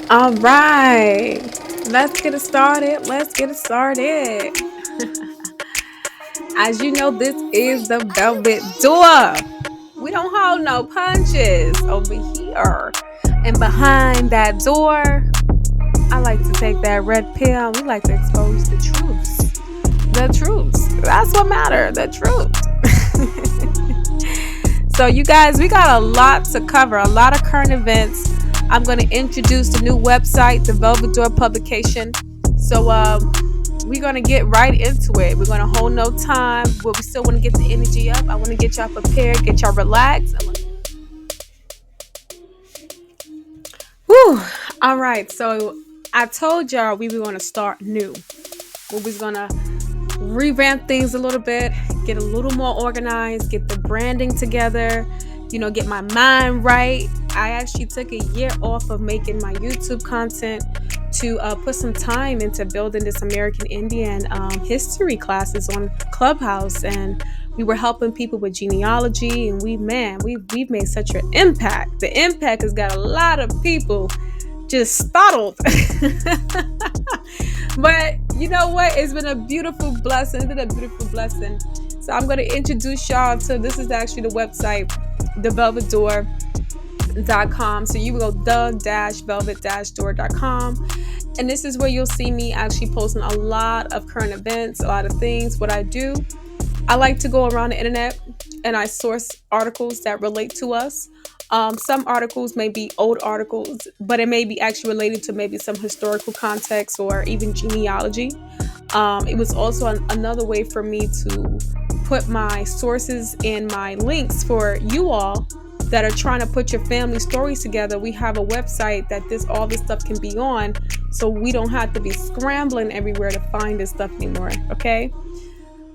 All right, let's get it started. Let's get it started. As you know, this is the Velvet Door. We don't hold no punches over here. And behind that door, I like to take that red pill. We like to expose the truth. The truth. That's what matters. The truth. So, you guys, we got a lot to cover, a lot of current events. I'm going to introduce the new website, the Velvet Door publication. So, we're going to get right into it. We're going to hold no time, but we still want to get the energy up. I want to get y'all prepared, get y'all relaxed. Whew. All right. So, I told y'all we were going to start new. We was going to revamp things a little bit, get a little more organized, get the branding together, get my mind right. I actually took a year off of making my YouTube content to put some time into building this American Indian history classes on Clubhouse, and we were helping people with genealogy, and we've made such an impact. The impact has got a lot of people just startled. But you know what? It's been a beautiful blessing. So I'm going to introduce y'all to, this is actually the website, thevelvetdoor.com. So you will go the-velvet-door.com. And this is where you'll see me actually posting a lot of current events, a lot of things. What I do, I like to go around the internet and I source articles that relate to us. Some articles may be old articles, but it may be actually related to maybe some historical context or even genealogy. It was also another way for me to put my sources and my links for you all that are trying to put your family stories together. We have a website that all this stuff can be on, so we don't have to be scrambling everywhere to find this stuff anymore, okay?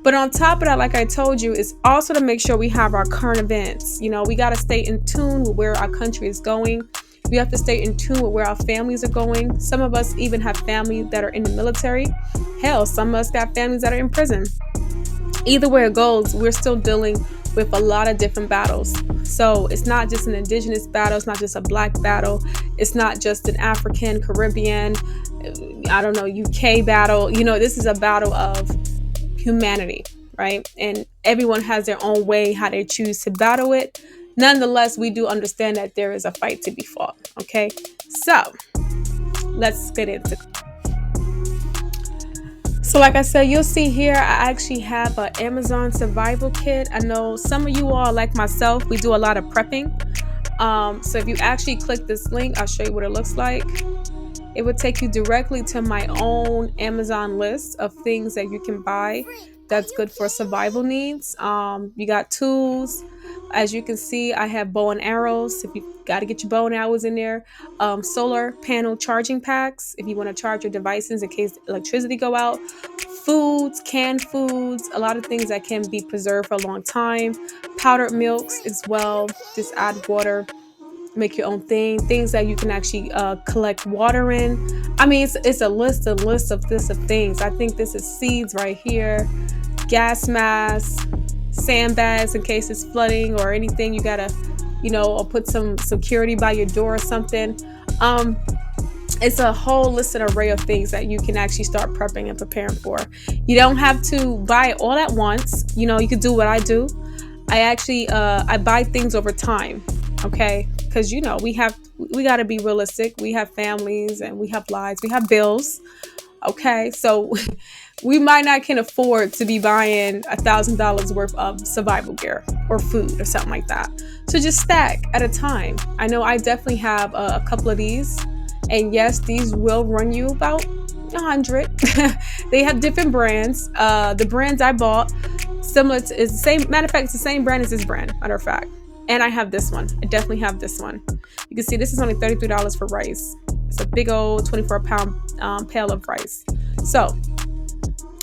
But on top of that, like I told you, is also to make sure we have our current events. We got to stay in tune with where our country is going. We have to stay in tune with where our families are going. Some of us even have family that are in the military. Hell, some of us got families that are in prison. Either way it goes, we're still dealing with a lot of different battles. So it's not just an indigenous battle. It's not just a black battle. It's not just an African, Caribbean, UK battle. This is a battle of humanity, right? And everyone has their own way how they choose to battle it. Nonetheless, we do understand that there is a fight to be fought. Okay, so let's get into it. So like I said, you'll see here, I actually have an Amazon survival kit. I know some of you all, like myself, we do a lot of prepping. So if you actually click this link, I'll show you what it looks like. It would take you directly to my own Amazon list of things that you can buy that's good for survival needs. You got tools. As you can see, I have bow and arrows. If you got to get your bow and arrows in there. Solar panel charging packs if you want to charge your devices in case electricity go out. Foods, canned foods, a lot of things that can be preserved for a long time. Powdered milks as well. Just add water. Make your own things that you can actually collect water in. I mean, it's a list of things. I think this is seeds right here, gas masks, sandbags in case it's flooding or anything. You gotta, or put some security by your door or something. It's a whole listed array of things that you can actually start prepping and preparing for. You don't have to buy it all at once. You could do what I do. I actually I buy things over time. Okay, because we got to be realistic. We have families and we have lives, we have bills. Okay, so we might not can afford to be buying $1,000 worth of survival gear or food or something like that. So just stack at a time. I know I definitely have a couple of these, and yes, these will run you about 100. They have different brands. The brands I bought is the same. Matter of fact, it's the same brand as this brand. Matter of fact. And I have this one. I definitely have this one. You can see this is only $33 for rice. It's a big old 24-pound pail of rice. So,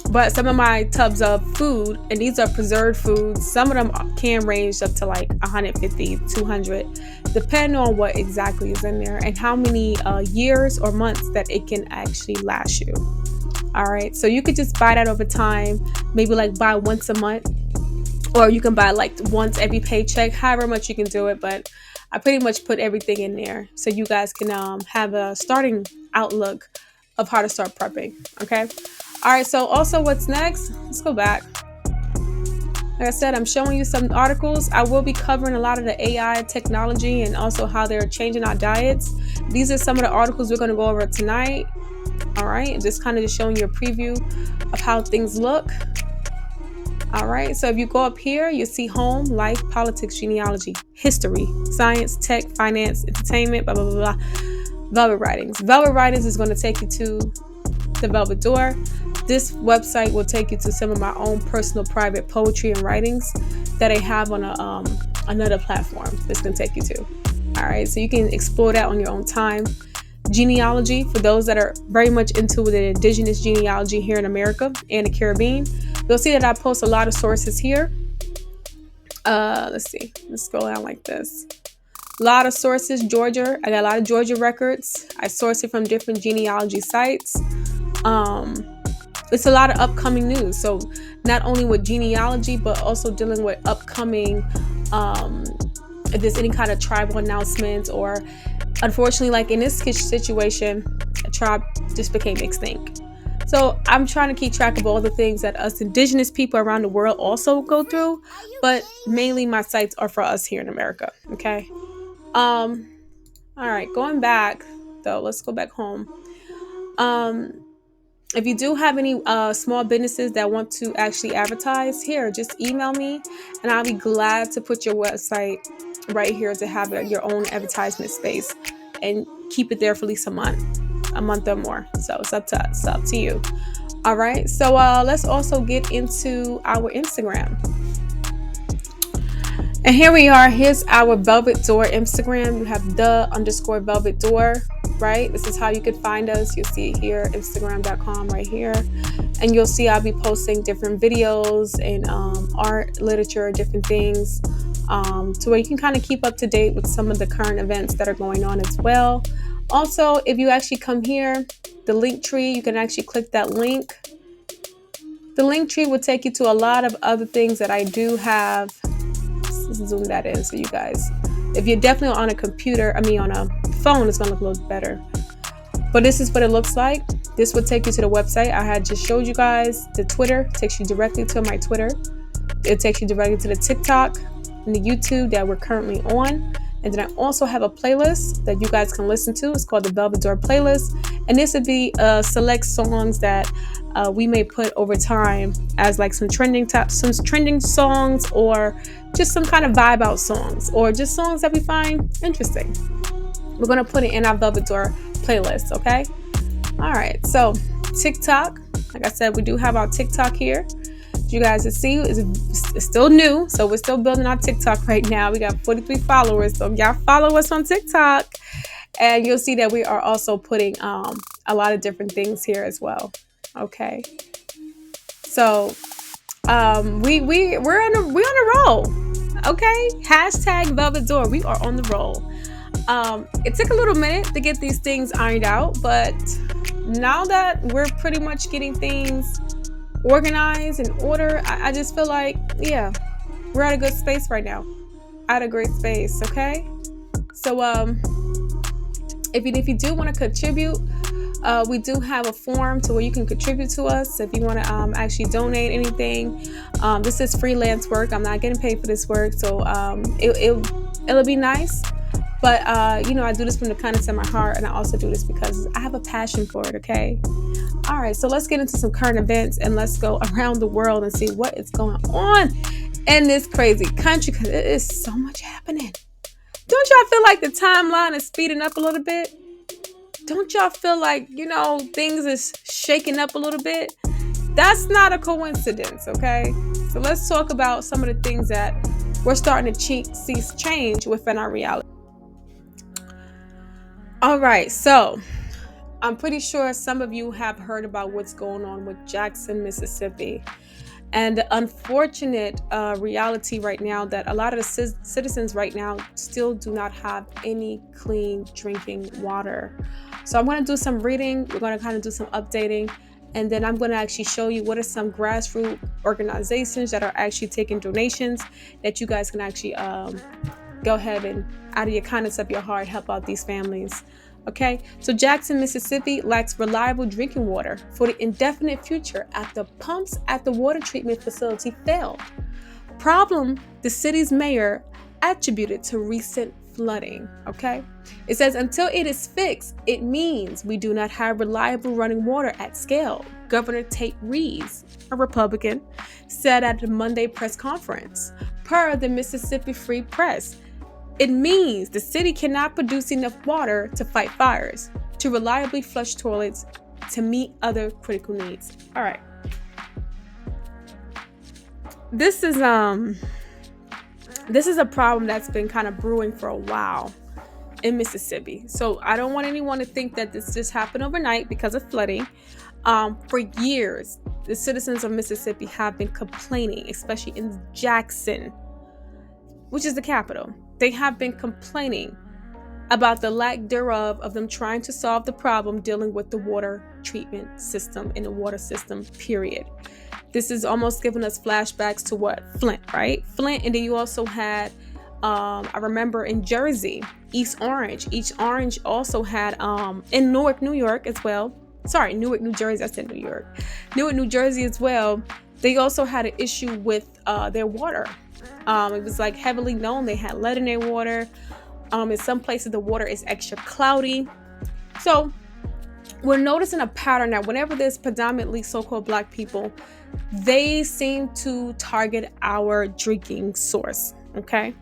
but some of my tubs of food, and these are preserved foods, some of them can range up to like 150, 200, depending on what exactly is in there and how many years or months that it can actually last you. All right. So you could just buy that over time, maybe like buy once a month. Or you can buy like once every paycheck, however much you can do it. But I pretty much put everything in there so you guys can have a starting outlook of how to start prepping. Okay. All right. So also what's next? Let's go back. Like I said, I'm showing you some articles. I will be covering a lot of the AI technology and also how they're changing our diets. These are some of the articles we're going to go over tonight. All right. And just kind of just showing you a preview of how things look. All right. So if you go up here, you see home, life, politics, genealogy, history, science, tech, finance, entertainment, blah, blah, blah, blah. Velvet Writings. Velvet Writings is going to take you to the Velvet Door. This website will take you to some of my own personal private poetry and writings that I have on another platform that's going to take you to. All right. So you can explore that on your own time. Geneaology, for those that are very much into the indigenous genealogy here in America and the Caribbean, you'll see that I post a lot of sources here. Let's see. Let's scroll down like this. A lot of sources. Georgia. I got a lot of Georgia records. I source it from different genealogy sites. It's a lot of upcoming news. So not only with genealogy, but also dealing with upcoming, if there's any kind of tribal announcements, or unfortunately, like in this situation, a tribe just became extinct. So I'm trying to keep track of all the things that us indigenous people around the world also go through, but mainly my sites are for us here in America. Okay. All right, going back though, let's go back home. If you do have any small businesses that want to actually advertise here, just email me and I'll be glad to put your website right here to have your own advertisement space and keep it there for at least a month or more. So it's up to you. All right. So let's also get into our Instagram. And here we are. Here's our Velvet Door Instagram. You have _Velvet Door, right? This is how you can find us. You'll see it here, Instagram.com right here. And you'll see I'll be posting different videos and art, literature, different things to where you can kind of keep up to date with some of the current events that are going on as well. Also, if you actually come here, the link tree, you can actually click that link. The link tree will take you to a lot of other things that I do have. Let's zoom that in so you guys, if you're definitely on a computer, on a phone, it's going to look a little better. But this is what it looks like. This would take you to the website. I had just showed you guys the Twitter, takes you directly to my Twitter. It takes you directly to the TikTok and the YouTube that we're currently on. And then I also have a playlist that you guys can listen to. It's called the Velvet Door Playlist. And this would be select songs that we may put over time as like some trending songs, or just some kind of vibe out songs, or just songs that we find interesting. We're going to put it in our Velvet Door playlist. Okay. All right. So TikTok, like I said, we do have our TikTok here. You guys can see it's still new, so we're still building our TikTok right now. We got 43 followers, so y'all follow us on TikTok, and you'll see that we are also putting a lot of different things here as well. Okay, so we're on a roll. Okay, hashtag Velvet Door. We are on the roll. It took a little minute to get these things ironed out, but now that we're pretty much getting things organized and order, I just feel like, yeah, we're at a good space right now. At a great space. Okay, so if you do want to contribute, we do have a form to where you can contribute to us if you want to actually donate anything. This is freelance work. I'm not getting paid for this work, so it'll be nice. But I do this from the kindness of my heart, and I also do this because I have a passion for it. Okay. All right, so let's get into some current events and let's go around the world and see what is going on in this crazy country, because it is so much happening. Don't y'all feel like the timeline is speeding up a little bit? Don't y'all feel like, things is shaking up a little bit? That's not a coincidence, okay? So let's talk about some of the things that we're starting to see change within our reality. All right, so I'm pretty sure some of you have heard about what's going on with Jackson, Mississippi, and the unfortunate reality right now that a lot of the citizens right now still do not have any clean drinking water. So I'm going to do some reading. We're going to kind of do some updating, and then I'm going to actually show you what are some grassroots organizations that are actually taking donations that you guys can actually go ahead and, out of your kindness of your heart, help out these families. Okay, so Jackson, Mississippi lacks reliable drinking water for the indefinite future after pumps at the water treatment facility failed. Problem the city's mayor attributed to recent flooding. Okay, it says until it is fixed, it means we do not have reliable running water at scale. Governor Tate Reeves, a Republican, said at the Monday press conference. Per the Mississippi Free Press, it means the city cannot produce enough water to fight fires, to reliably flush toilets, to meet other critical needs. All right. This is a problem that's been kind of brewing for a while in Mississippi. So I don't want anyone to think that this just happened overnight because of flooding. For years, the citizens of Mississippi have been complaining, especially in Jackson, which is the capital. They have been complaining about the lack thereof of them trying to solve the problem dealing with the water treatment system and the water system, period. This is almost giving us flashbacks to what? Flint, right? Flint, and then you also had, I remember in Jersey, East Orange. East Orange also had, in Newark, New York as well. Sorry, Newark, New Jersey. I said New York. Newark, New Jersey as well. They also had an issue with their water. It was like heavily known they had lead in their water. In some places the water is extra cloudy. So we're noticing a pattern that whenever there's predominantly so-called Black people, they seem to target our drinking source. Okay.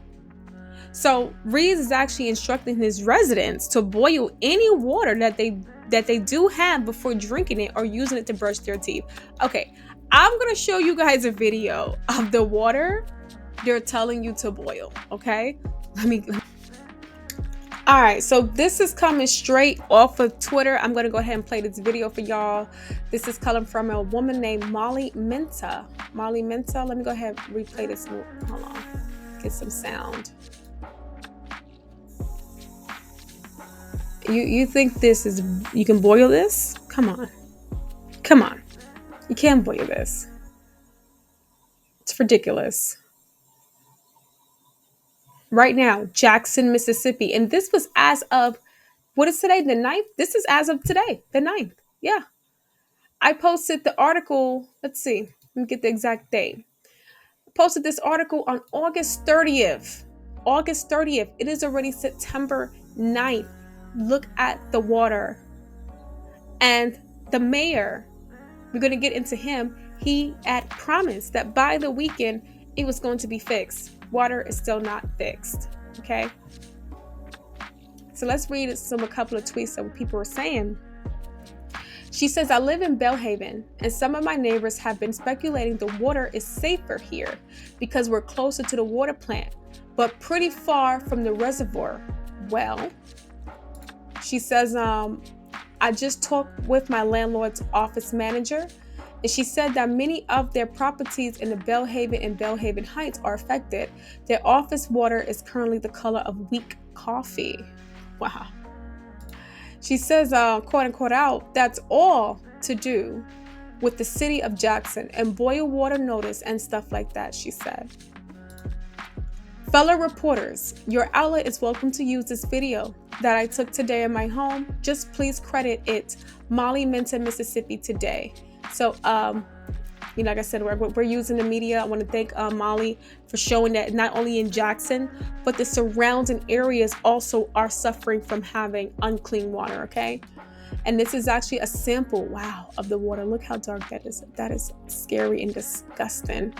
So Reeves is actually instructing his residents to boil any water that they do have before drinking it or using it to brush their teeth. Okay, I'm gonna show you guys a video of the water they're telling you to boil. Okay, all right, so this is coming straight off of Twitter. I'm gonna go ahead and play this video for y'all. This is coming from a woman named Molly Minta. Molly Minta. Let me go ahead and replay this. Hold on, get some sound. You think this is, you can boil this? Come on. You can't boil this. It's ridiculous. Right now, Jackson, Mississippi. And this was as of, what is today? The 9th? This is as of today, the 9th. Yeah. I posted the article. Let's see. Let me get the exact date. I posted this article on August 30th. August 30th. It is already September 9th. Look at the water. And the mayor, we're going to get into him. He had promised that by the weekend, it was going to be fixed. Water is still not fixed. Okay. So let's read a couple of tweets that people were saying. She says, I live in Belhaven, and some of my neighbors have been speculating the water is safer here because we're closer to the water plant, but pretty far from the reservoir. Well, she says, I just talked with my landlord's office manager, and she said that many of their properties in the Belhaven and Belhaven Heights are affected. Their office water is currently the color of weak coffee. Wow. She says, quote unquote out, that's all to do with the city of Jackson and boil water notice and stuff like that, she said. Fellow reporters, your outlet is welcome to use this video that I took today in my home. Just please credit it Molly Minta, Mississippi Today. So, like I said, we're using the media. I want to thank Molly for showing that not only in Jackson, but the surrounding areas also are suffering from having unclean water, okay? And this is actually a sample, wow, of the water. Look how dark that is. That is scary and disgusting.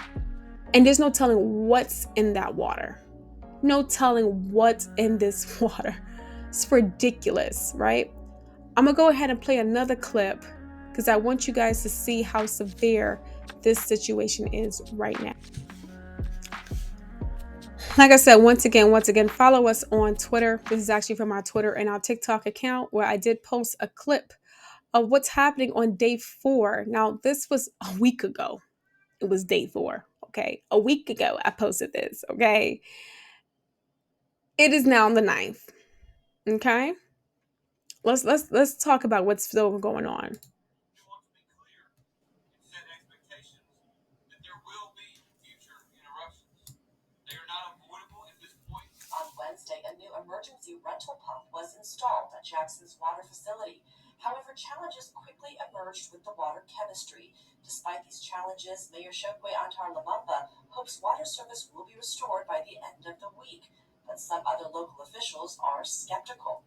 And there's no telling what's in that water. No telling what's in this water. It's ridiculous, right? I'm going to go ahead and play another clip because I want you guys to see how severe this situation is right now. Like I said, once again, follow us on Twitter. This is actually from our Twitter and our TikTok account where I did post a clip of what's happening on day 4. Now, this was a week ago. It was day 4. Okay. A week ago, I posted this. Okay. It is now the 9th. Okay. Let's talk about what's still going on. emergency rental pump was installed at Jackson's water facility. However, challenges quickly emerged with the water chemistry. Despite these challenges, Mayor Shokwe Antar Lamumba hopes water service will be restored by the end of the week, but some other local officials are skeptical.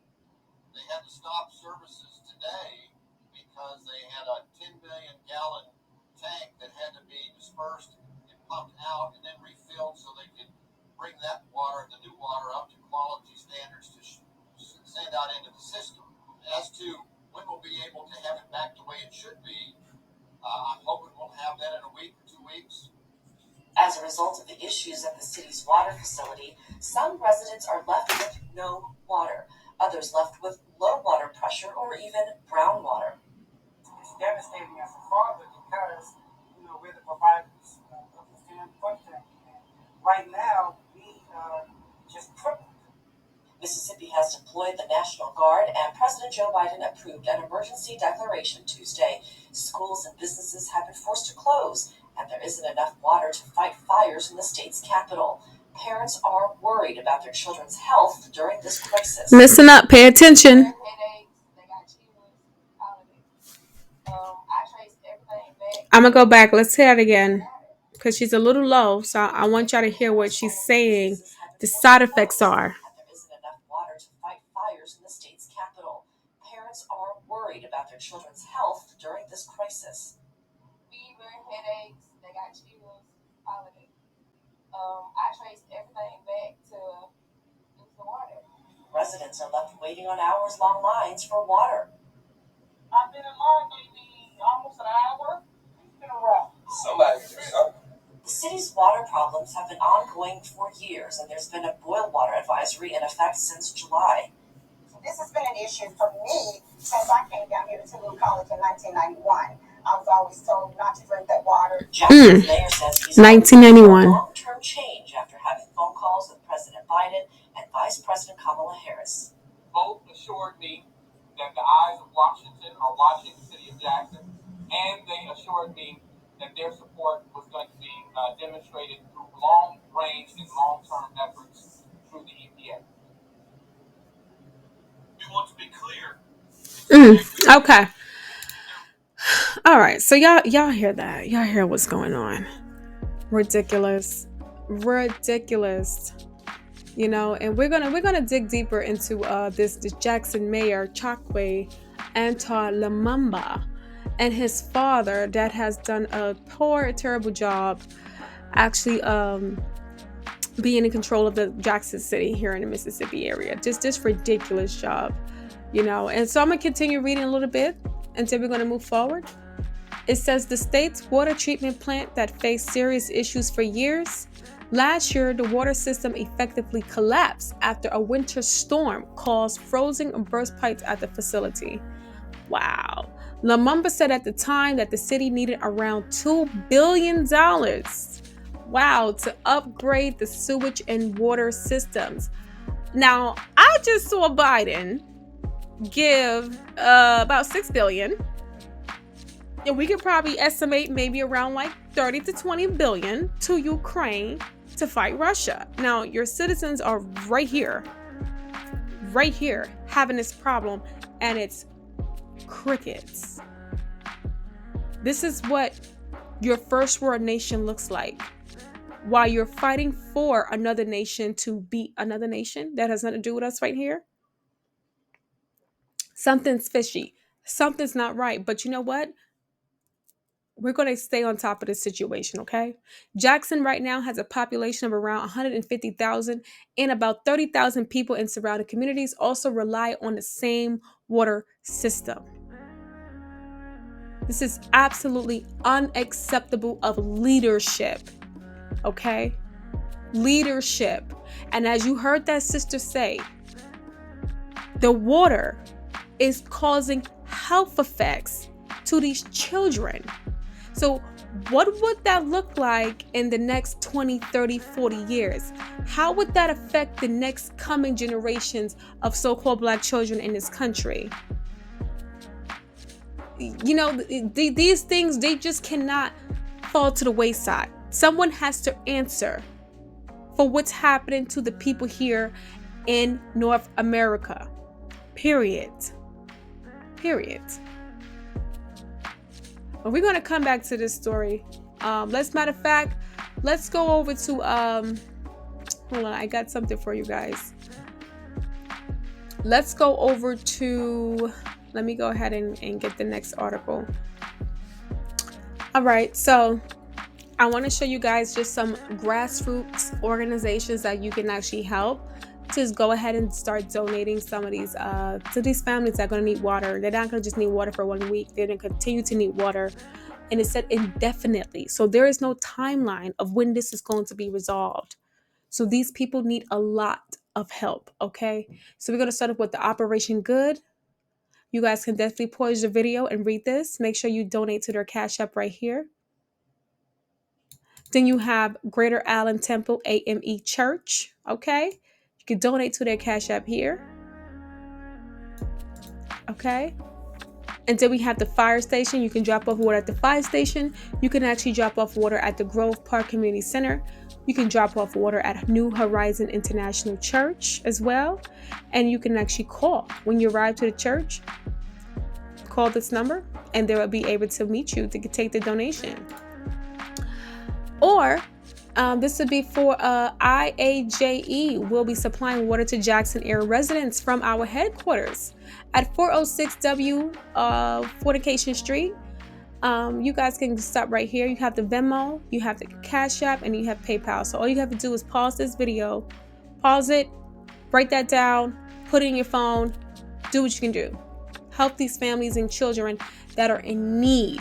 They had to stop services today because they had a 10 million gallon tank that had to be dispersed and pumped out and then refilled so they could bring that water, the new water, up to quality standards to send out into the system. As to when we'll be able to have it back the way it should be, I'm hoping we'll have that in a week or 2 weeks. As a result of the issues at the city's water facility, some residents are left with no water, others left with low water pressure or even brown water. It's devastating as a father because, we're the providers of the family footprint. Right now, we just crippled. Mississippi has deployed the National Guard, and President Joe Biden approved an emergency declaration Tuesday. Schools and businesses have been forced to close, and there isn't enough water to fight fires in the state's capital. Parents are worried about their children's health during this crisis. Listen up, pay attention. I'm going to go back. Let's hear it again because she's a little low, so I want y'all to hear what she's saying. The side effects are. There isn't enough water to fight fires in the state's capital. Parents are worried about their children's health during this crisis. Fever, headaches, they got chills, all of it. I traced everything back to the water. Residents are left waiting on hours-long lines for water. I've been in line maybe almost an hour. It's been a rough. Somebody do something. The city's water problems have been ongoing for years, and there's been a boil water advisory in effect since July. This has been an issue for me since I came down here to Toulouse College in 1991. I was always told not to drink that water. Jackson's mayor says he's 1991. long-term change after having phone calls with President Biden and Vice President Kamala Harris. Both assured me that the eyes of Washington are watching the city of Jackson, and they assured me that their support was going to be demonstrated through long-range and long-term efforts through the EPA. We want to be clear. Okay. All right. So y'all hear that? Y'all hear what's going on? Ridiculous. And we're gonna dig deeper into this Jackson mayor Chokwe Antar Lamumba and his father that has done a terrible job actually being in control of the Jackson City here in the Mississippi area. Just this ridiculous job, And so I'm gonna continue reading a little bit until we're gonna move forward. It says the state's water treatment plant that faced serious issues for years. Last year, the water system effectively collapsed after a winter storm caused frozen and burst pipes at the facility. Wow. Lamumba said at the time that the city needed around $2 billion. Wow, to upgrade the sewage and water systems. Now, I just saw Biden give about $6 billion. And we could probably estimate maybe around like 30 to 20 billion to Ukraine to fight Russia. Now, your citizens are right here having this problem, and it's crickets. This is what your first world nation looks like while you're fighting for another nation to beat another nation that has nothing to do with us right here. Something's fishy. Something's not right. But you know what? We're going to stay on top of this situation, okay? Jackson right now has a population of around 150,000, and about 30,000 people in surrounding communities also rely on the same water system. This is absolutely unacceptable of leadership, okay? Leadership. And as you heard that sister say, the water is causing health effects to these children. So what would that look like in the next 20, 30, 40 years? How would that affect the next coming generations of so-called Black children in this country? These things, they just cannot fall to the wayside. Someone has to answer for what's happening to the people here in North America. Period. But we're going to come back to this story. Matter of fact, let's go over to hold on, I got something for you guys. Let's go over to, let me go ahead and get the next article. All right, so I want to show you guys just some grassroots organizations that you can actually help. Just go ahead and start donating some of these to these families that are going to need water. They're not going to just need water for 1 week. They're going to continue to need water, and it's said indefinitely. So there is no timeline of when this is going to be resolved. So these people need a lot of help, okay? So we're going to start off with the Operation Good. You guys can definitely pause the video and read this. Make sure you donate to their Cash App right here. Then you have Greater Allen Temple AME Church, okay? You can donate to their Cash App here, okay? And then we have the fire station. You can drop off water at the fire station. You can actually drop off water at the Grove Park Community Center. You can drop off water at New Horizon International Church as well. And you can actually call when you arrive to the church. Call this number and they will be able to meet you to take the donation. Or this would be for IAJE. We'll be supplying water to Jackson area residents from our headquarters at 406 W Fornication Street. You guys can stop right here. You have the Venmo, you have the Cash App, and you have PayPal. So all you have to do is pause this video, pause it, write that down, put it in your phone, do what you can do. Help these families and children that are in need,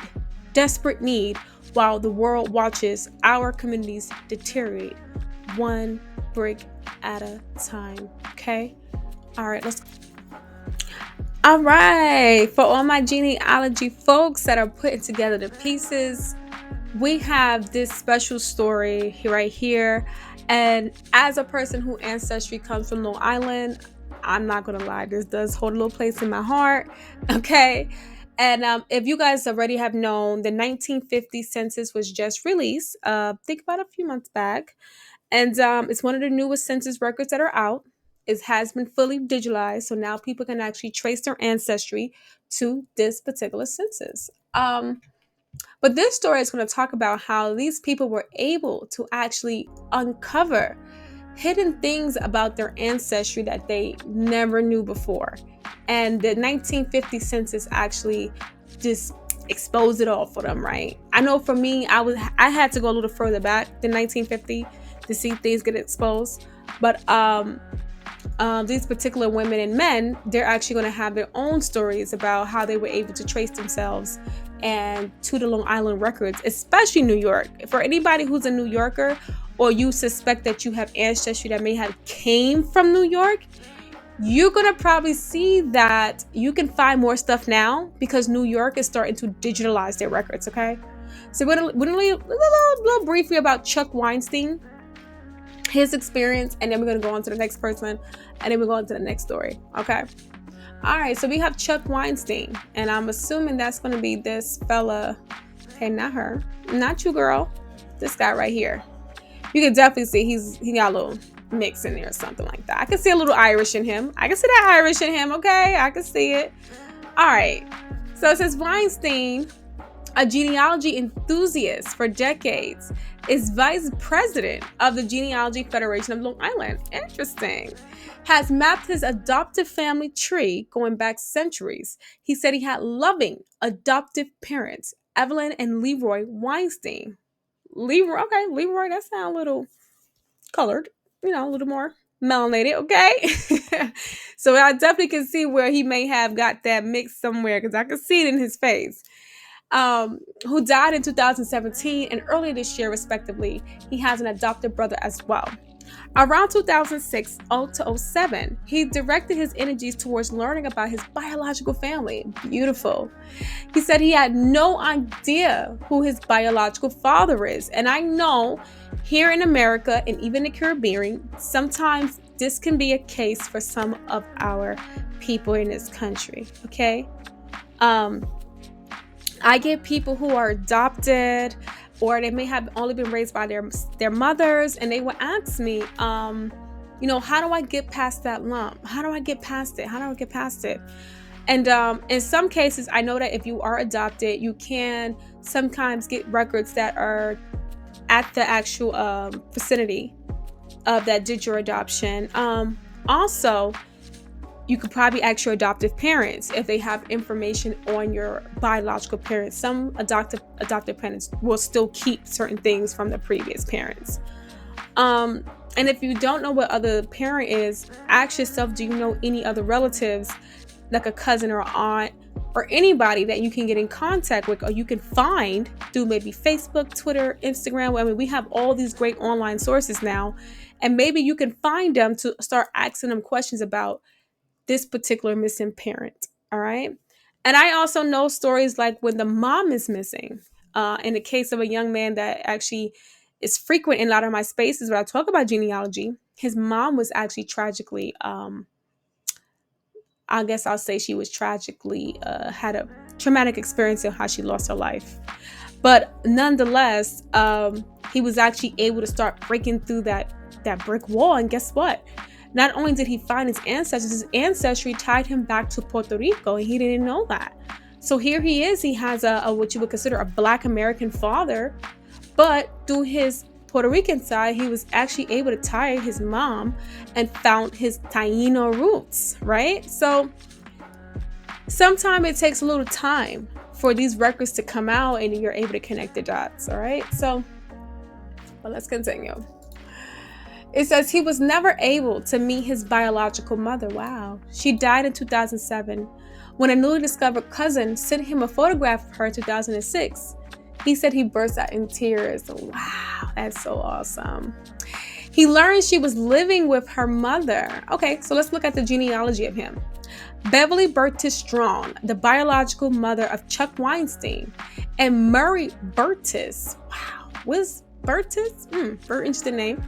desperate need, while the world watches our communities deteriorate 1 brick at a time. Okay? All right, let's. All right, for all my genealogy folks that are putting together the pieces, we have this special story right here. And as a person whose ancestry comes from Long Island, I'm not gonna lie, this does hold a little place in my heart. Okay. And if you guys already have known, the 1950 census was just released, think about a few months back. And it's one of the newest census records that are out. It has been fully digitalized, so now people can actually trace their ancestry to this particular census. But this story is going to talk about how these people were able to actually uncover hidden things about their ancestry that they never knew before. And the 1950 census actually just exposed it all for them, right? I know for me, I had to go a little further back than 1950 to see things get exposed. But these particular women and men, they're actually going to have their own stories about how they were able to trace themselves and to the Long Island records, especially New York. For anybody who's a New Yorker, or you suspect that you have ancestry that may have came from New York, you're going to probably see that you can find more stuff now because New York is starting to digitalize their records, okay? So we're going to leave a little briefly about Chuck Weinstein, his experience, and then we're going to go on to the next person, and then we're going to the next story, okay? All right, so we have Chuck Weinstein, and I'm assuming that's going to be this fella. Okay, not her. Not you, girl. This guy right here. You can definitely see he got a little mix in there or something like that. I can see a little Irish in him. I can see that Irish in him, okay? I can see it. All right. So it says Weinstein, a genealogy enthusiast for decades, is vice president of the Genealogy Federation of Long Island. Interesting. Has mapped his adoptive family tree going back centuries. He said he had loving adoptive parents, Evelyn and Leroy Weinstein. Leroy, okay, Leroy, that sounds a little colored, a little more melanated, okay? So I definitely can see where he may have got that mix somewhere because I can see it in his face. Who died in 2017 and earlier this year, respectively. He has an adopted brother as well. Around 2006 to 07, he directed his energies towards learning about his biological family. Beautiful. He said he had no idea who his biological father is. And I know here in America and even the Caribbean, sometimes this can be a case for some of our people in this country, okay? I get people who are adopted, or they may have only been raised by their mothers, and they will ask me, How do I get past that lump? How do I get past it? How do I get past it? And in some cases, I know that if you are adopted, you can sometimes get records that are at the actual vicinity of that did your adoption. Also, you could probably ask your adoptive parents if they have information on your biological parents. Some adoptive parents will still keep certain things from the previous parents. And if you don't know what other parent is, ask yourself, do you know any other relatives, like a cousin or aunt or anybody that you can get in contact with, or you can find through maybe Facebook, Twitter, Instagram. I mean, we have all these great online sources now, and maybe you can find them to start asking them questions about this particular missing parent. All right. And I also know stories like when the mom is missing. In the case of a young man that actually is frequent in a lot of my spaces where I talk about genealogy, his mom was actually tragically, I guess I'll say she was tragically, had a traumatic experience in how she lost her life. But nonetheless, he was actually able to start breaking through that brick wall. And guess what? Not only did he find his ancestry tied him back to Puerto Rico, and he didn't know that. So here he is. He has a what you would consider a Black American father, but through his Puerto Rican side, he was actually able to tie his mom and found his Taino roots, right? So sometimes it takes a little time for these records to come out and you're able to connect the dots, all right? So, but let's continue. It says he was never able to meet his biological mother. Wow. She died in 2007 when a newly discovered cousin sent him a photograph of her in 2006. He said he burst out in tears. Wow, that's so awesome. He learned she was living with her mother. Okay, so let's look at the genealogy of him. Beverly Burtis Strawn, the biological mother of Chuck Weinstein, and Murray Burtis. Wow, what's Burtis? Very interesting name.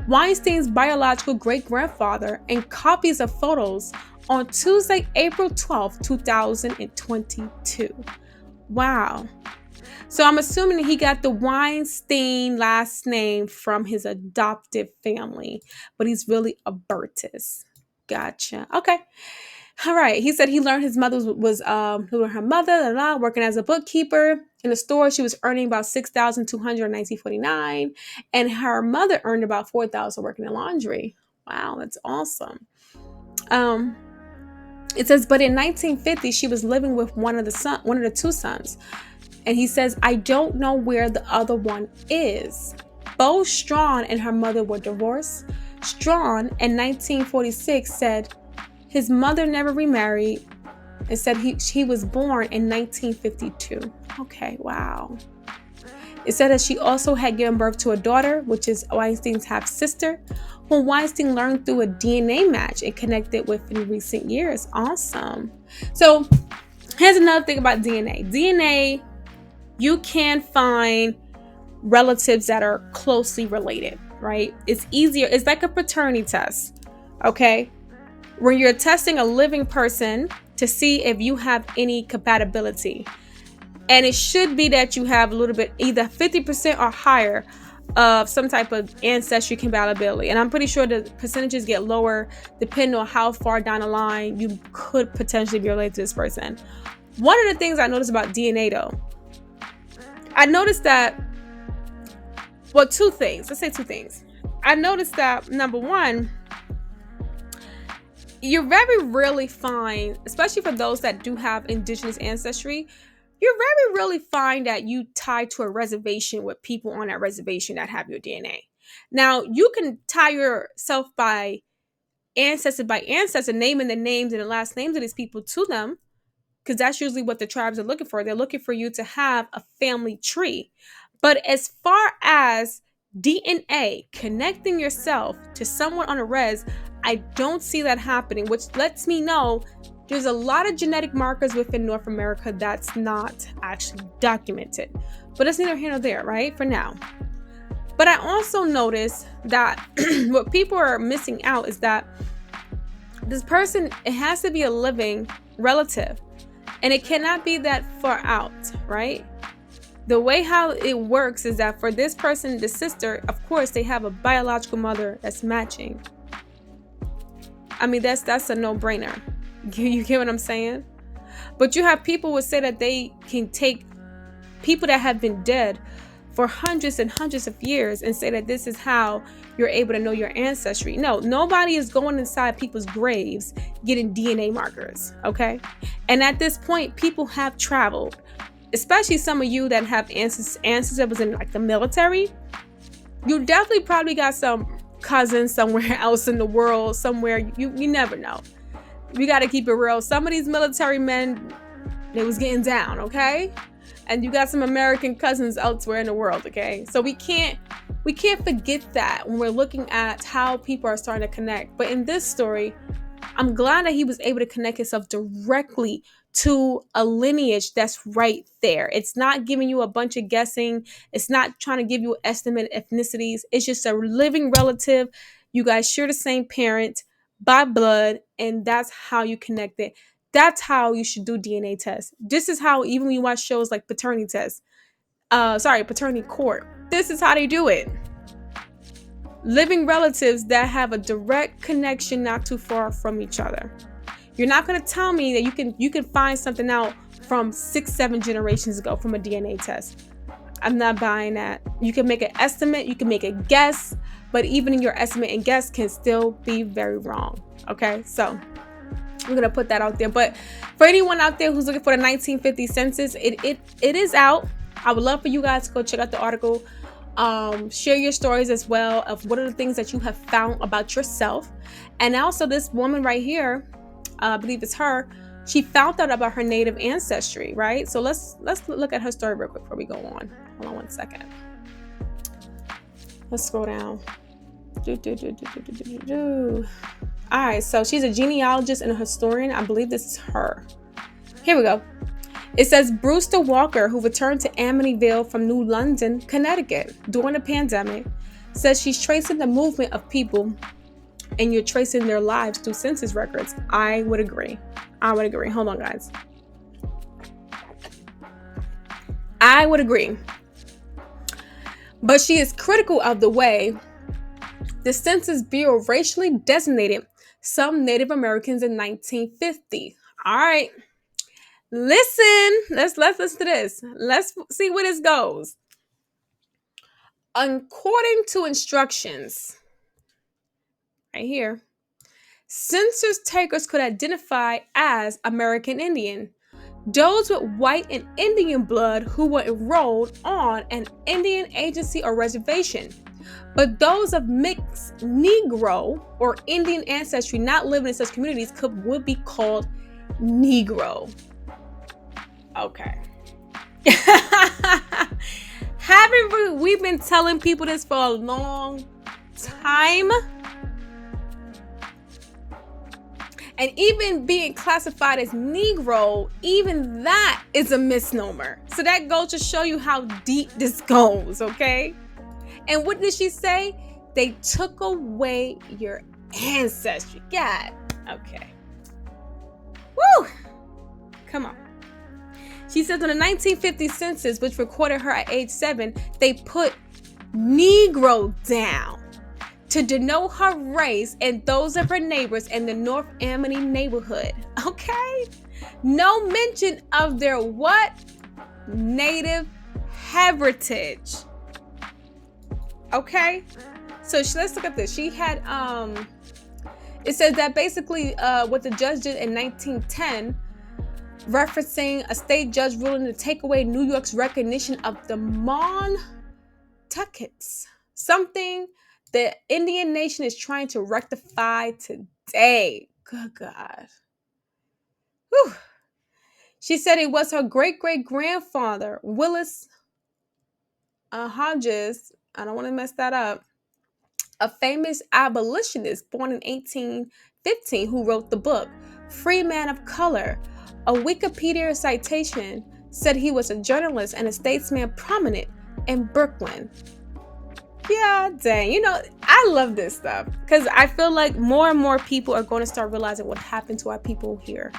Weinstein's biological great-grandfather, and copies of photos on Tuesday, April 12, 2022. Wow. So I'm assuming he got the Weinstein last name from his adoptive family, but he's really a Burtis. Gotcha. Okay. All right. He said he learned his mother was her mother, working as a bookkeeper in a store. She was earning about $6,200 in 1949, and her mother earned about $4,000 working in laundry. Wow, that's awesome. It says, but in 1950, she was living with one of the two sons. And he says, I don't know where the other one is. Both Strawn and her mother were divorced. Strawn in 1946 said his mother never remarried and said he was born in 1952. Okay, wow. It said that she also had given birth to a daughter, which is Weinstein's half-sister, whom Weinstein learned through a DNA match and connected with in recent years. Awesome. So here's another thing about DNA. DNA, you can find relatives that are closely related, right? It's easier. It's like a paternity test, okay? Where you're testing a living person to see if you have any compatibility. And it should be that you have a little bit, either 50% or higher of some type of ancestry compatibility. And I'm pretty sure the percentages get lower depending on how far down the line you could potentially be related to this person. One of the things I noticed about DNA though, I noticed that, well, two things. Let's say two things. I noticed that, number one, you very rarely find, especially for those that do have indigenous ancestry, you very rarely find that you tie to a reservation with people on that reservation that have your DNA. Now, you can tie yourself by ancestor, naming the names and the last names of these people to them, because that's usually what the tribes are looking for. They're looking for you to have a family tree. But as far as DNA, connecting yourself to someone on a res, I don't see that happening, which lets me know there's a lot of genetic markers within North America that's not actually documented. But it's neither here nor there, right? For now. But I also noticed that what people are missing out is that this person, it has to be a living relative. And it cannot be that far out, right? The way how it works is that for this person, the sister, of course, they have a biological mother that's matching. I mean, that's a no-brainer. You get what I'm saying? But you have people who say that they can take people that have been dead for hundreds and hundreds of years and say that this is how you're able to know your ancestry. No, nobody is going inside people's graves getting DNA markers, okay? And at this point, people have traveled, especially some of you that have ancestors that was in like the military. You definitely probably got some cousins somewhere else in the world, somewhere. You never know. We got to keep it real. Some of these military men, they was getting down, okay? And you got some American cousins elsewhere in the world, okay? So we can't forget that when we're looking at how people are starting to connect. But in this story, I'm glad that he was able to connect himself directly to a lineage that's right there. It's not giving you a bunch of guessing. It's not trying to give you estimated ethnicities. It's just a living relative. You guys share the same parent by blood, and that's how you connect it. That's how you should do DNA tests. This is how, even when you watch shows like Paternity Test, Paternity Court, this is how they do it. Living relatives that have a direct connection not too far from each other. You're not going to tell me that you can find something out from 6-7 generations ago from a DNA test. I'm not buying that. You can make an estimate, you can make a guess, but even in your estimate and guess can still be very wrong. Okay, so I'm gonna put that out there. But for anyone out there who's looking for the 1950 census, it is out. I would love for you guys to go check out the article. Share your stories as well of what are the things that you have found about yourself. And also this woman right here, I believe it's her, she found out about her native ancestry, right? So let's look at her story real quick before we go on. Hold on one second. Let's scroll down. All right, so she's a genealogist and a historian. I believe this is her. Here we go. It says Brewster Walker, who returned to Amityville from New London, Connecticut during the pandemic, says she's tracing the movement of people and you're tracing their lives through census records. I would agree. Hold on, guys. I would agree. But she is critical of the way the Census Bureau racially designated some Native Americans in 1950. All right. Listen. Let's listen to this. Let's see where this goes. According to instructions, right here, census takers could identify as American Indian those with white and Indian blood who were enrolled on an Indian agency or reservation. But those of mixed Negro or Indian ancestry not living in such communities would be called Negro. Okay. Haven't we been telling people this for a long time? And even being classified as Negro, even that is a misnomer. So that goes to show you how deep this goes, okay? And what did she say? They took away your ancestry. God, okay. Woo! Come on. She says in the 1950 census, which recorded her at age 7, they put Negro down to denote her race and those of her neighbors in the North Amity neighborhood. Okay? No mention of their what? Native heritage. Okay? So let's look at this. She had, it says that basically what the judge did in 1910, referencing a state judge ruling to take away New York's recognition of the Montuckets. Something the Indian nation is trying to rectify today. Good God. Whew. She said it was her great-great-grandfather, Willis Hodges, I don't want to mess that up, a famous abolitionist born in 1815 who wrote the book, Free Man of Color. A Wikipedia citation said he was a journalist and a statesman prominent in Brooklyn. Yeah, dang. You know, I love this stuff because I feel like more and more people are going to start realizing what happened to our people here.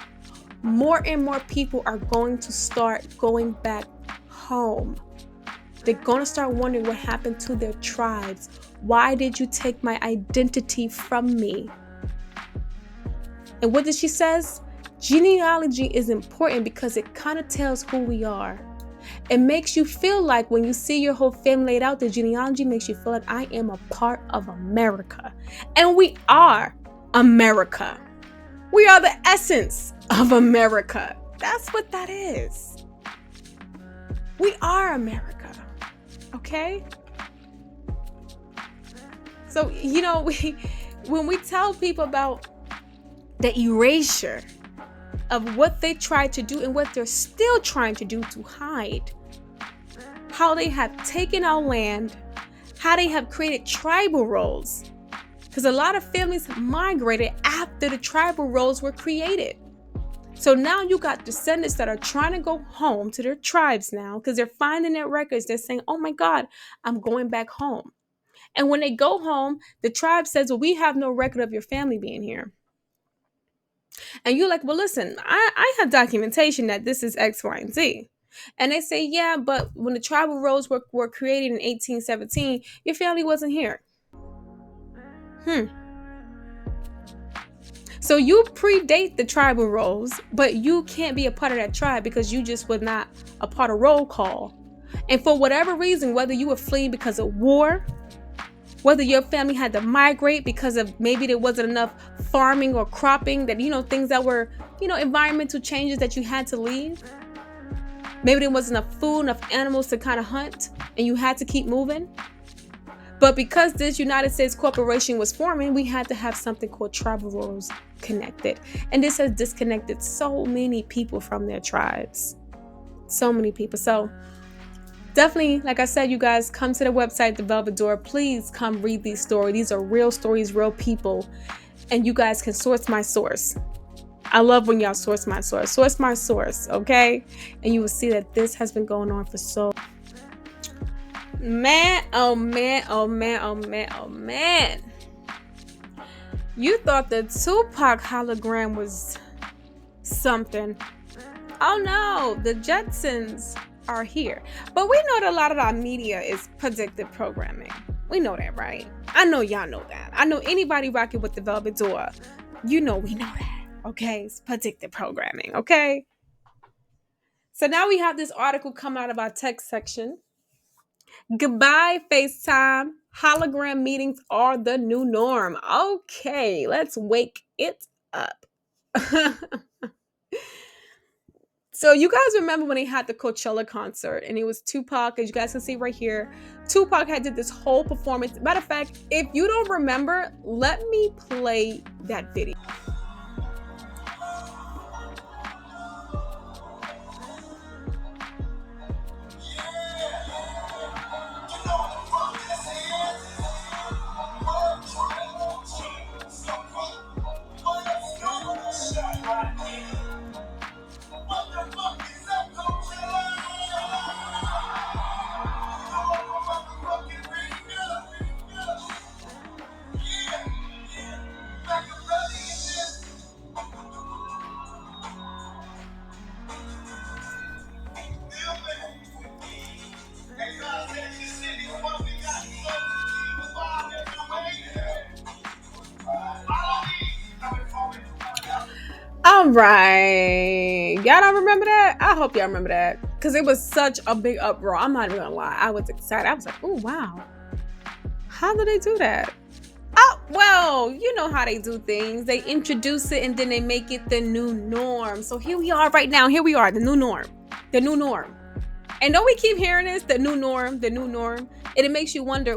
More and more people are going to start going back home. They're going to start wondering what happened to their tribes. Why did you take my identity from me? And what did she says? Genealogy is important because it kind of tells who we are. It makes you feel like when you see your whole family laid out, the genealogy makes you feel like I am a part of America. And we are America. We are the essence of America. That's what that is. We are America. Okay? So, when we tell people about the erasure of what they tried to do and what they're still trying to do to hide, how they have taken our land, how they have created tribal roles. Because a lot of families migrated after the tribal roles were created. So now you got descendants that are trying to go home to their tribes now because they're finding their records. They're saying, oh my God, I'm going back home. And when they go home, the tribe says, well, we have no record of your family being here. And you're like, well, listen, I have documentation that this is X, Y, and Z. And they say, yeah, but when the tribal roles were created in 1817, your family wasn't here. So you predate the tribal roles, but you can't be a part of that tribe because you just were not a part of roll call. And for whatever reason, whether you were fleeing because of war, whether your family had to migrate because of maybe there wasn't enough farming or cropping, that, things that were, environmental changes that you had to leave. Maybe there wasn't enough food, enough animals to kind of hunt, and you had to keep moving. But because this United States corporation was forming, we had to have something called tribal roles connected. And this has disconnected so many people from their tribes. So many people. So definitely, like I said, you guys, come to the website, The Velvet Door. Please come read these stories. These are real stories, real people. And you guys can source my source. I love when y'all source my source. Source my source, okay? And you will see that this has been going on for so... Man, oh man, oh man, oh man, oh man. You thought the Tupac hologram was something. Oh no, the Jetsons are here. But we know that a lot of our media is predictive programming. We know that, right? I know y'all know that. I know anybody rocking with the Velvet Door, we know that, okay? It's predictive programming, okay? So now we have this article come out of our text section. Goodbye, FaceTime. Hologram meetings are the new norm. Okay, let's wake it up. So you guys remember when they had the Coachella concert and it was Tupac, as you guys can see right here. Tupac had did this whole performance. Matter of fact, if you don't remember, let me play that video. All right. Y'all don't remember that? I hope y'all remember that. Because it was such a big uproar. I'm not even going to lie. I was excited. I was like, oh, wow. How do they do that? Oh, well, you know how they do things. They introduce it and then they make it the new norm. So here we are right now. Here we are, the new norm. The new norm. And don't we keep hearing this? The new norm, the new norm. And it makes you wonder,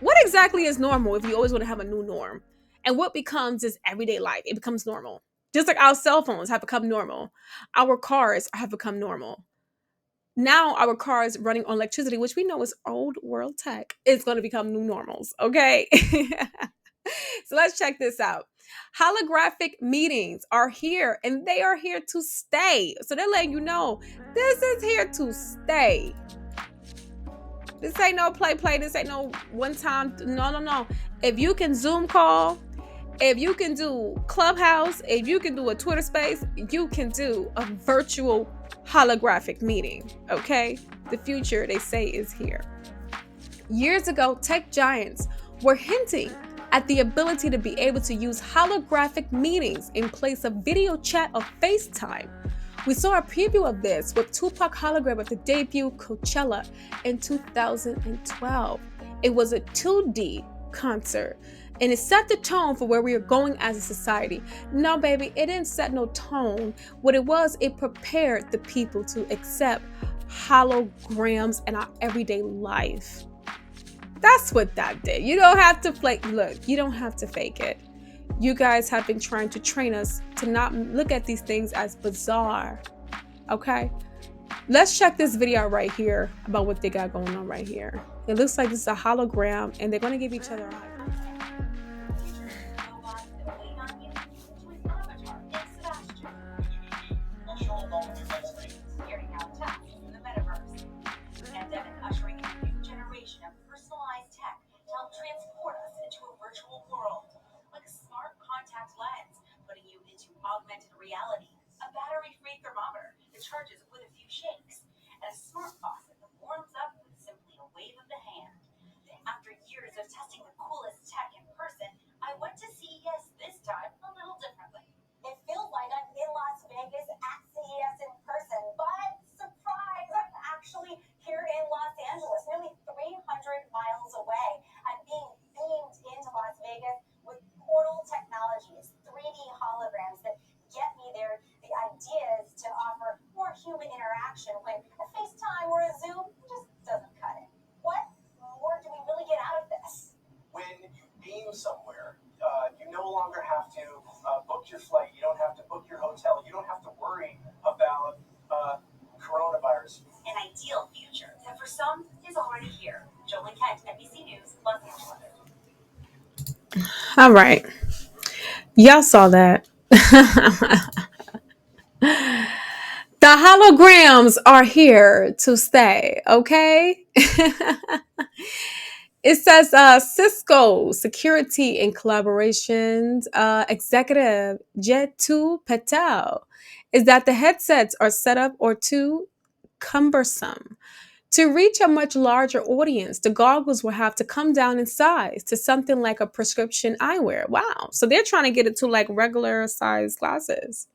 what exactly is normal if you always want to have a new norm? And what becomes is everyday life. It becomes normal. Just like our cell phones have become normal. Our cars have become normal. Now our cars running on electricity, which we know is old world tech, is going to become new normals, okay? So let's check this out. Holographic meetings are here and they are here to stay. So they're letting you know this is here to stay. This ain't no play. This ain't no one time. No. If you can Zoom call, if you can do Clubhouse, if you can do a Twitter space, you can do a virtual holographic meeting, okay? The future, they say, is here. Years ago, tech giants were hinting at the ability to be able to use holographic meetings in place of video chat or FaceTime. We saw a preview of this with Tupac hologram at the debut Coachella in 2012. It was a 2D concert, and it set the tone for where we are going as a society. No, baby, it didn't set no tone. What it was, it prepared the people to accept holograms in our everyday life. That's what that did. You don't have to look, you don't have to fake it. You guys have been trying to train us to not look at these things as bizarre. Okay? Let's check this video out right here about what they got going on right here. It looks like this is a hologram, and they're going to give each other a high. Augmented reality, a battery-free thermometer that charges with a few shakes, and a smart faucet that warms up with simply a wave of the hand. After years of testing the coolest tech in person, I went to CES this time a little differently. It feels like I'm in Las Vegas at CES in person, but surprise, I'm actually here in Los Angeles, nearly 300 miles away. I'm being beamed into Las Vegas with portal technologies, 3D holograms that get me there. The idea is to offer more human interaction when a FaceTime or a Zoom just doesn't cut it. What more do we really get out of this? When you beam somewhere, you no longer have to book your flight. You don't have to book your hotel. You don't have to worry about coronavirus. An ideal future that for some is already here. Jolie Kent, NBC News, Los Angeles. All right. Y'all saw that. The holograms are here to stay, okay? It says Cisco Security and Collaborations Executive Jetu Patel is that the headsets are set up or too cumbersome. To reach a much larger audience, the goggles will have to come down in size to something like a prescription eyewear. Wow. So they're trying to get it to like regular size glasses.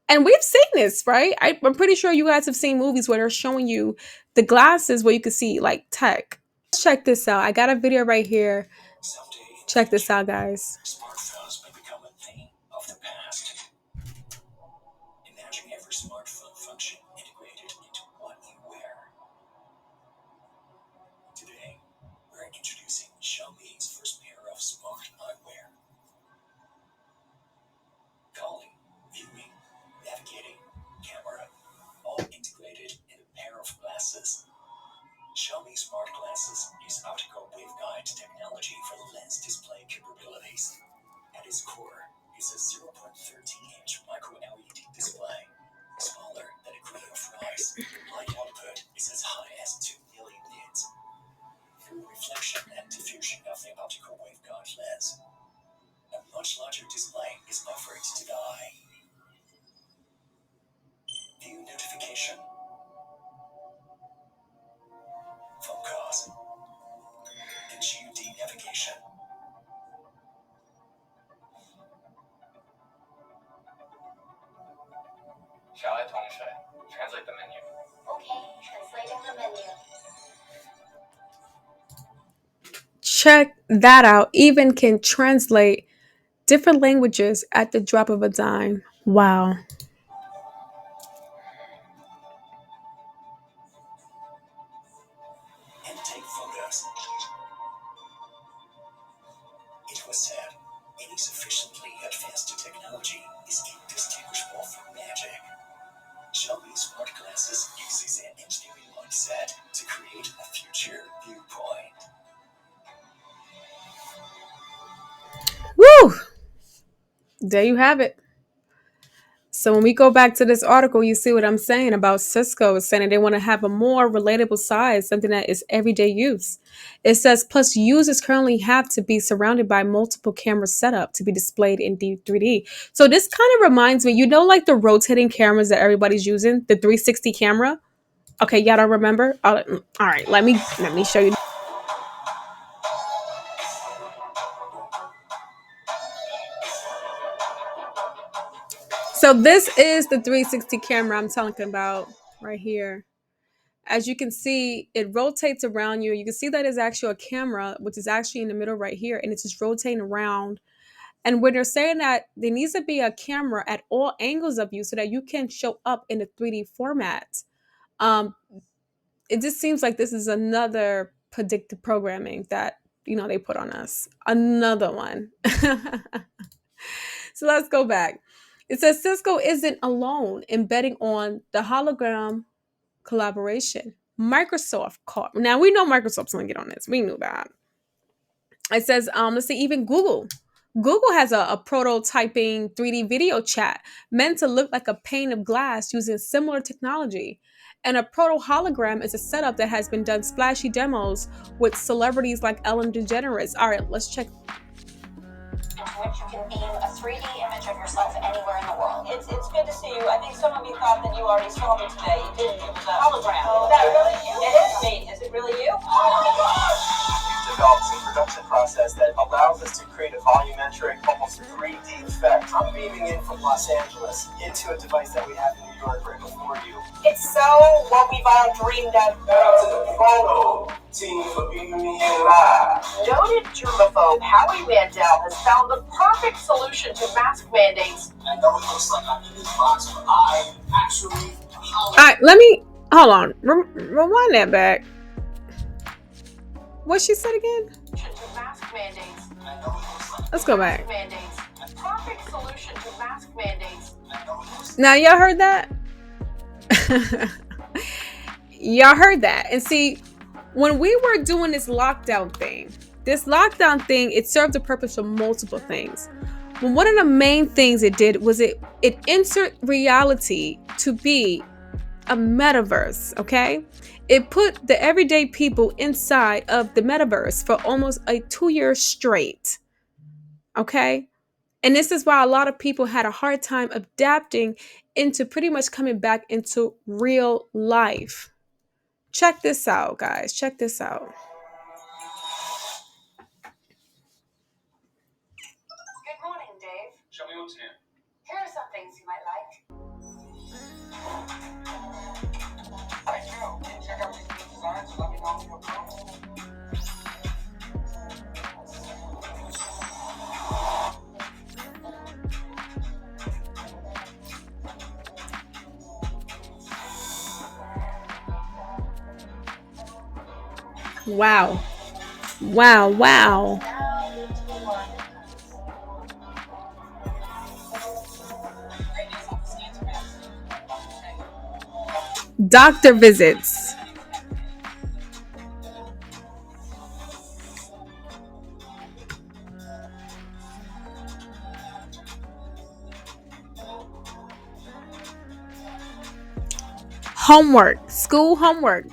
And we've seen this, right? I'm pretty sure you guys have seen movies where they're showing you the glasses where you can see like tech. Let's check this out. I got a video right here. Check this out, guys. Smartphones may become a thing of the past. Imagine every smartphone function integrated into what you wear. Today, we're introducing Xiaomi's first pair of smart eyewear. Calling, viewing, navigating, camera, all integrated in a pair of glasses. Xiaomi smart glasses use optical waveguide technology for the lens display capabilities. At its core is a 0.13-inch micro LED display, smaller than a grain of rice. Light output is as high as 2 million nits. Through reflection and diffusion of the optical waveguide lens, a much larger display is offered to the eye. View notification, phone calls, and HUD navigation. Translate the menu. Okay, translating the menu. Check that out. Even can translate different languages at the drop of a dime. Wow. And take photos. It was said, any sufficiently advanced technology is indistinguishable from magic. Xiaomi smart glasses uses an engineering mindset to create a future viewpoint. Woo! There you have it. So when we go back to this article, you see what I'm saying about Cisco saying that they want to have a more relatable size, something that is everyday use. It says, plus users currently have to be surrounded by multiple cameras set up to be displayed in 3D. So this kind of reminds me, like the rotating cameras that everybody's using, the 360 camera. Okay, y'all don't remember? All right, let me show you. So this is the 360 camera I'm talking about right here. As you can see, it rotates around you. You can see that is actually a camera, which is actually in the middle right here, and it's just rotating around. And when they're saying that there needs to be a camera at all angles of you so that you can show up in a 3D format, um, it just seems like this is another predictive programming that they put on us. Another one. So let's go back. It says Cisco isn't alone in betting on the hologram collaboration. Microsoft caught. Now we know Microsoft's gonna get on this. We knew that. It says, let's see, even Google. Google has a prototyping 3D video chat meant to look like a pane of glass using similar technology. And a proto hologram is a setup that has been done splashy demos with celebrities like Ellen DeGeneres. All right, let's check. Into which you can beam a 3D image of yourself anywhere in the world. It's good to see you. I think some of you thought that you already saw me today. You didn't. It was a hologram. Oh, is that really you? It is me. Is it really you? Oh my gosh! We've developed a production process that allows us to create a volumetric, almost 3D effect. I'm beaming in from Los Angeles into a device that we have in New York right before you. It's so what we've all dreamed of. Shout out to the photo team for beaming me in live. Noted germaphobe Howie Mandel has found the perfect solution to mask mandates. I know it looks like I'm in this box, but I actually All right, let me hold on. Rewind that back. What she said again? To mask mandates. Let's go back. Mandates. Perfect solution to mask mandates. Now y'all heard that? Y'all heard that. And see, when we were doing this lockdown thing, it served a purpose for multiple things. But one of the main things it did was it entered reality to be a metaverse, okay? It put the everyday people inside of the metaverse for almost a 2 years straight, okay? And this is why a lot of people had a hard time adapting into pretty much coming back into real life. Check this out, guys. Check this out. Good morning, Dave. Show me what's here. Here are some things you might like. Thank you. Check out these new designs and let me know if you approve. Wow. Wow, wow. Doctor visits. Homework, school homework.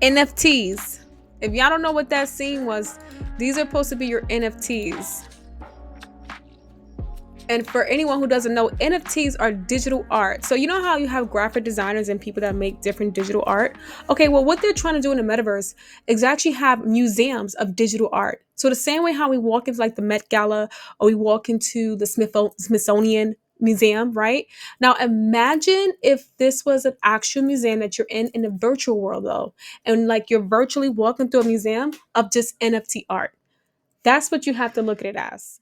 NFTs. If y'all don't know what that scene was, these are supposed to be your NFTs. And for anyone who doesn't know, NFTs are digital art. So you know how you have graphic designers and people that make different digital art? Okay, well, what they're trying to do in the metaverse is actually have museums of digital art. So the same way how we walk into like the Met Gala or we walk into the Smithsonian Museum, right? Now imagine if this was an actual museum that you're in the virtual world though. And like you're virtually walking through a museum of just NFT art. That's what you have to look at it as.